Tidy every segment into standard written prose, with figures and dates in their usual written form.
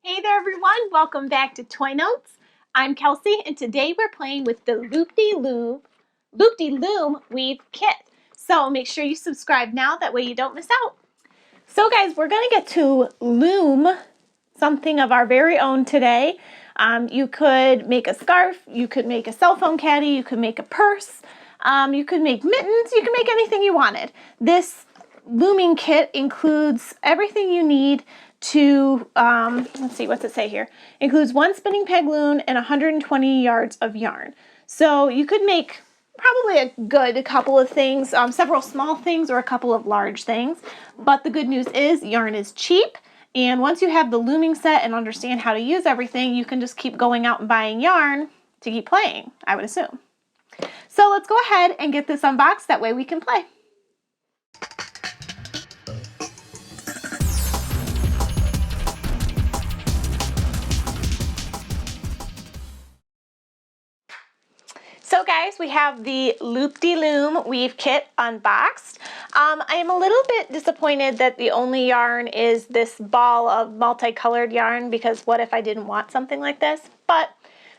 Hey there everyone, welcome back to Toy Notes. I'm Kelsey and today we're playing with the LoopDeloom Weave Kit. So make sure you subscribe now, that way you don't miss out. So guys, we're going to get to loom something of our very own today. You could make a scarf, you could make a cell phone caddy, you could make a purse, you could make mittens, you can make anything you wanted. This looming kit includes everything you need to, let's see, what's it say here? Includes one spinning peg loom and 120 yards of yarn. So you could make probably a good couple of things, several small things or a couple of large things. But the good news is yarn is cheap. And once you have the looming set and understand how to use everything, you can just keep going out and buying yarn to keep playing, I would assume. So let's go ahead and get this unboxed, that way we can play. So guys, we have the LoopDeloom Weave Kit unboxed. I am a little bit disappointed that the only yarn is this ball of multicolored yarn, because what if I didn't want something like this? But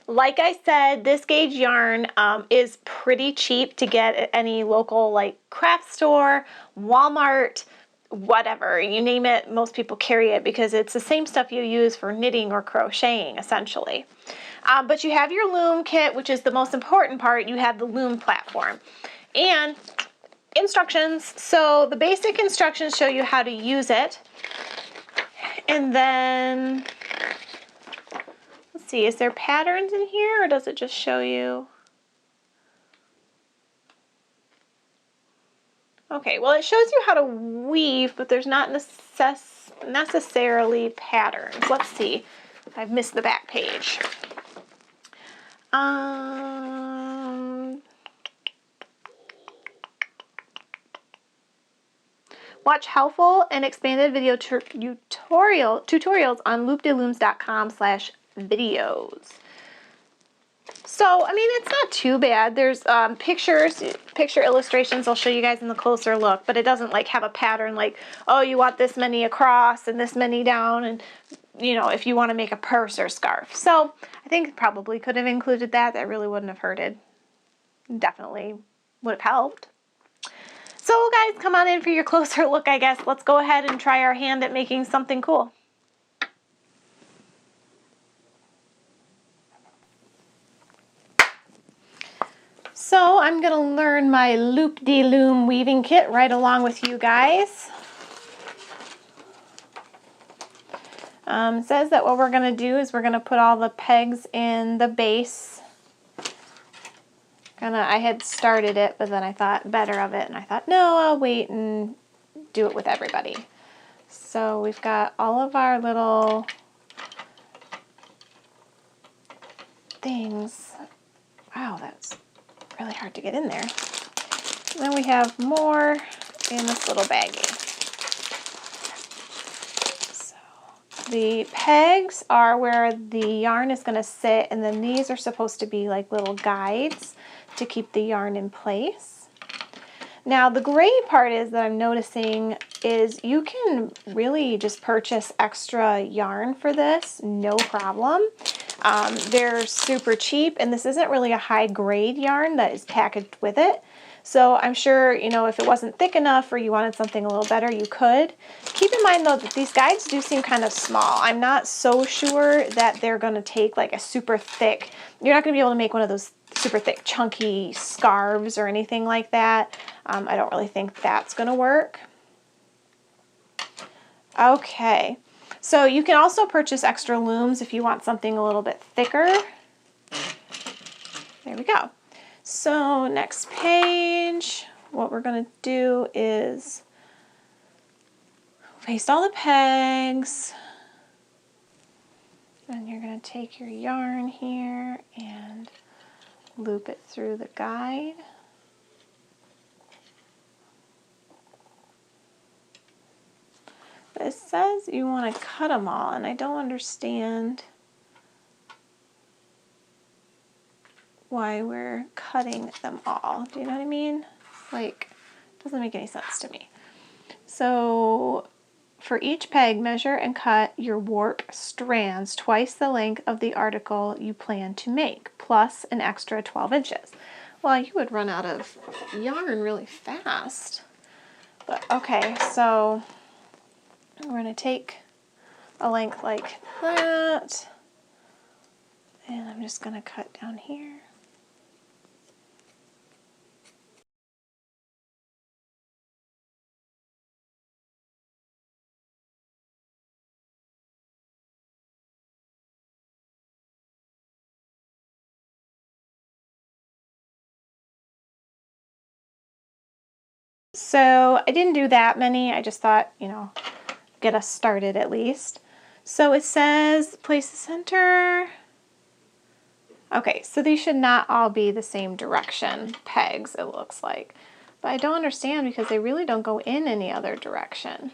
like I said, this gauge yarn is pretty cheap to get at any local like craft store, Walmart, whatever, you name it, most people carry it because it's the same stuff you use for knitting or crocheting essentially. But you have your loom kit, which is the most important part. You have the loom platform and instructions. So the basic instructions show you how to use it. And then, let's see, is there patterns in here or does it just show you? Okay, well it shows you how to weave, but there's not necessarily patterns. Let's see, I've missed the back page. Watch helpful and expanded video tutorials on loopdelooms.com/videos. So, I mean, it's not too bad. There's picture illustrations I'll show you guys in the closer look, but it doesn't like have a pattern like, oh, you want this many across and this many down, and you know, if you want to make a purse or scarf. So I think probably could have included that. That really wouldn't have hurted. Definitely would have helped. So guys, come on in for your closer look, I guess. Let's go ahead and try our hand at making something cool. So I'm going to learn my LoopDeloom weaving kit right along with you guys. It says that what we're going to do is we're going to put all the pegs in the base. I had started it, but then I thought better of it, and I thought, no, I'll wait and do it with everybody. So we've got all of our little things. Wow, that's really hard to get in there. And then we have more in this little baggie. The pegs are where the yarn is going to sit, and then these are supposed to be like little guides to keep the yarn in place. Now the great part is that I'm noticing is you can really just purchase extra yarn for this, no problem. They're super cheap, and this isn't really a high grade yarn that is packaged with it. So I'm sure, you know, if it wasn't thick enough or you wanted something a little better, you could. Keep in mind though that these guides do seem kind of small. I'm not so sure that they're going to take like a super thick, you're not going to be able to make one of those super thick chunky scarves or anything like that. I don't really think that's going to work. Okay, so you can also purchase extra looms if you want something a little bit thicker. There we go. So next page, what we're going to do is paste all the pegs, and you're going to take your yarn here and loop it through the guide. But it says you want to cut them all, and I don't understand why we're cutting them all. Do you know what I mean? Like, it doesn't make any sense to me. So For each peg, measure and cut your warp strands twice the length of the article you plan to make, plus an extra 12 inches. Well, you would run out of yarn really fast. But okay, so we're going to take a length like that, and I'm just going to cut down here. So I didn't do that many. I just thought, you know, get us started at least. So it says place the center. Okay, so these should not all be the same direction pegs, it looks like. But I don't understand because they really don't go in any other direction.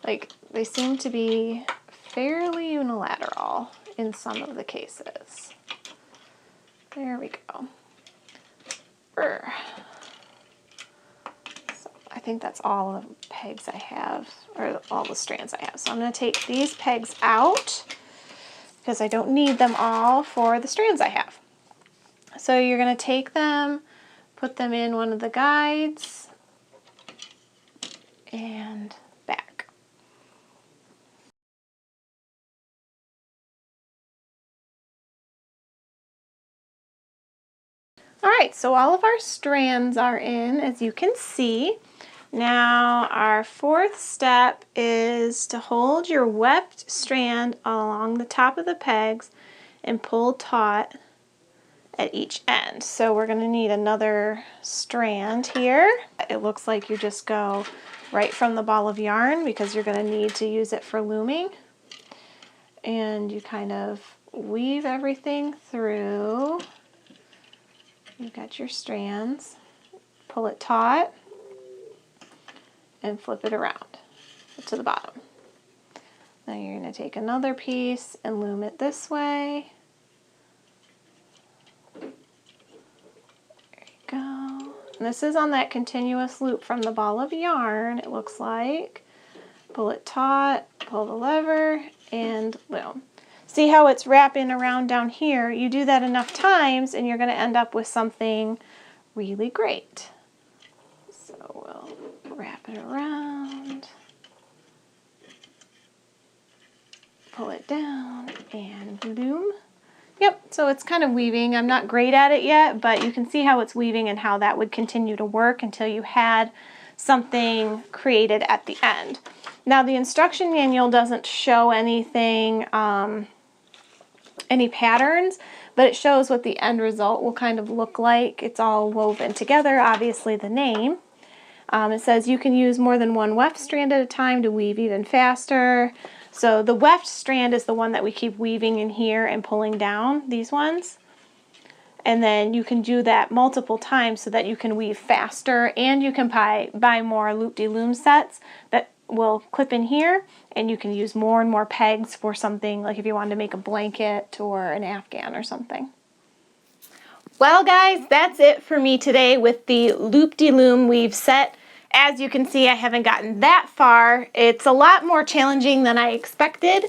Like, they seem to be fairly unilateral in some of the cases. There we go. So I think that's all the pegs I have, or all the strands I have. So I'm going to take these pegs out because I don't need them all for the strands I have. So you're going to take them, put them in one of the guides, and back. All right, so all of our strands are in, as you can see. Now our fourth step is to hold your weft strand along the top of the pegs and pull taut at each end. So we're going to need another strand here. It looks like you just go right from the ball of yarn because you're going to need to use it for looming. And you kind of weave everything through. You've got your strands, pull it taut, and flip it around to the bottom. Now you're going to take another piece and loom it this way. There you go. And this is on that continuous loop from the ball of yarn, it looks like. Pull it taut, pull the lever, and loom. See how it's wrapping around down here? You do that enough times and you're going to end up with something really great. So we'll wrap it around, pull it down, and loom. Yep, so it's kind of weaving. I'm not great at it yet, but you can see how it's weaving and how that would continue to work until you had something created at the end. Now the instruction manual doesn't show anything, any patterns, but it shows what the end result will kind of look like. It's all woven together, obviously the name. It says you can use more than one weft strand at a time to weave even faster. So the weft strand is the one that we keep weaving in here and pulling down, these ones. And then you can do that multiple times so that you can weave faster, and you can buy more LoopDeloom sets that will clip in here, and you can use more and more pegs for something like if you wanted to make a blanket or an afghan or something. Well guys, that's it for me today with the LoopDeloom Weave set. As you can see, I haven't gotten that far. It's a lot more challenging than I expected,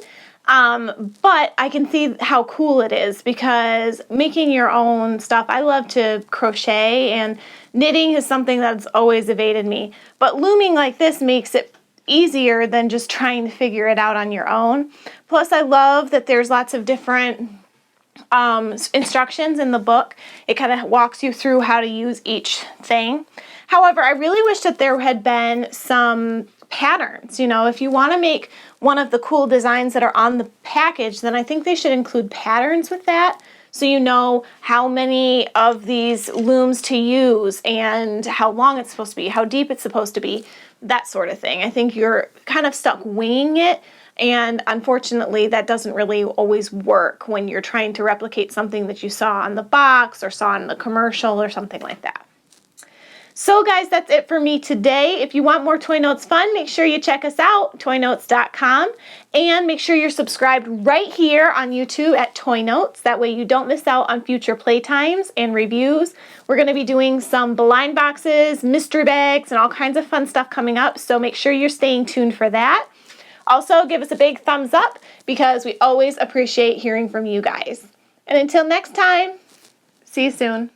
but I can see how cool it is because making your own stuff, I love to crochet, and knitting is something that's always evaded me. But looming like this makes it easier than just trying to figure it out on your own. Plus, I love that there's lots of different instructions in the book. It kind of walks you through how to use each thing. However, I really wish that there had been some patterns. You know, if you want to make one of the cool designs that are on the package, then I think they should include patterns with that, so you know how many of these looms to use and how long it's supposed to be, how deep it's supposed to be, that sort of thing. I think you're kind of stuck winging it, and unfortunately that doesn't really always work when you're trying to replicate something that you saw on the box or saw in the commercial or something like that. So guys, that's it for me today. If you want more Toy Notes fun, make sure you check us out, toynotes.com, and make sure you're subscribed right here on YouTube at Toy Notes. That way you don't miss out on future playtimes and reviews. We're going to be doing some blind boxes, mystery bags, and all kinds of fun stuff coming up, so make sure you're staying tuned for that. Also, give us a big thumbs up because we always appreciate hearing from you guys. And until next time, see you soon.